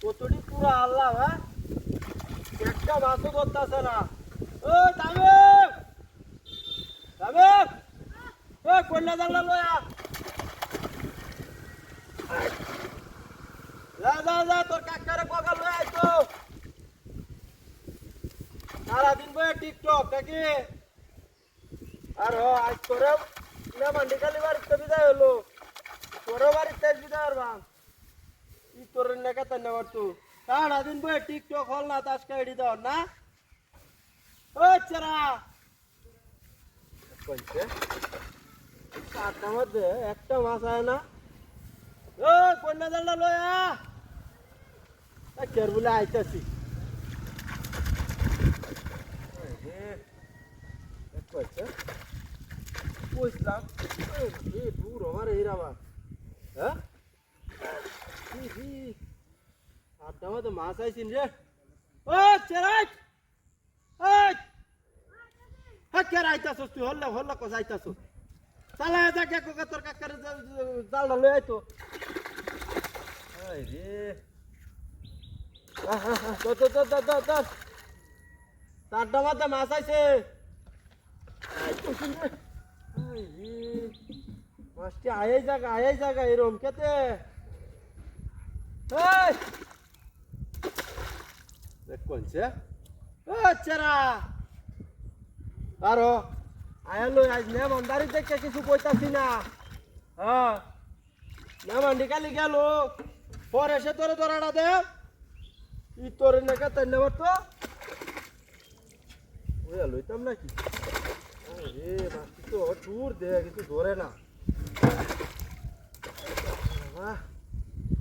কতটি পুরা আল্লাহ হ্যাঁ একটা মাছও ধরতেছে না ও তামিম তামিম ও কন্যা জানলা লয়া যা যা যা তোর কাকারে কগাল লয়ে আইতো সারাদিন বয়ে টিকটক নাকি আর আজ তোরে না মান্ডি খালি বাড়িতে বিদায় হলো তোরও বাড়িতে বিদায় হরবাম ই তোর লেখা তাই নেবার তো সারাদিন বয়ে টিকটক হল না তাস কাইডি দাও না ও চেরা কইছে চারটার মধ্যে একটা মাছ আয় না ও কন্যা জানলা লয়া কের বলে আইতাছি কইছে বুঝলাম দূর আমার এইরাবা হ্যাঁ আড্ডা মতো মাছ আইসিন রে ও চেরাই হ্যাঁ কে আইতাছস তুই হল্লা হল্লা কস আইতাছস চালা যা কে কোকা তোর কাকারে জালটা লই আইতো আই রে চারটা মাথা মাছ আইছে মাছটি আয়াই জায়গা এরম কেতে কোনছে চেরা আরো আয়ালো আজ মেহমানদারি দেখে কিছু কইতাছি না হ্যাঁ মেহমানটি কালি গেল পরে এসে তোরে ধরাটা দে ই তোরে নাকা তাই নেবার তো ওই লইতাম নাকি আরে মাছটি তো দূর দে কিছু ধরে না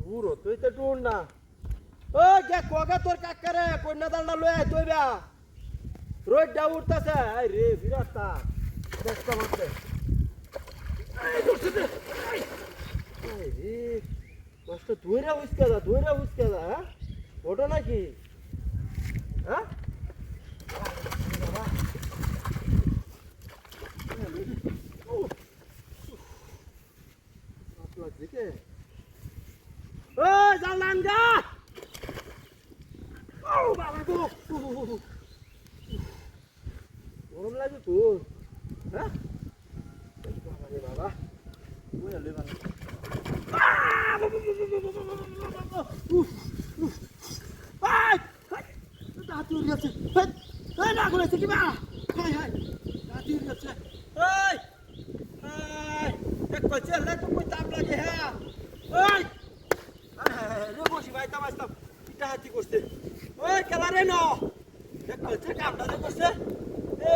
দূর তুই তো দূর না ও কে কগা তোর কাকারে কন্যা দালটা লই আই তুই বা রোজ ডা উঠতাছে আই রে বিরাটটা দেখতে মারতে এই দোস্ত দে এই রে মাছটা ধইরা উস্কে দা হ্যাঁ ওটা নাকি হ্যাঁ লাগছে ও জালাঙ্গা ও বাবা গো গরম লাগে তো হ্যাঁ বাবা রে বাবা ওই আলে বাবা দাঁত উড়ে গেছে এই না করেছে কি বা হাই হাই দাঁত উড়ে গেছে এই এক কইছে লে তো কই তাপ লাগে হ্যাঁ ওই রে বসি ভাই তামাস্তাম এটা হাতি করছে ওই খেলা রে ন এক কইছে কামটা করছে এ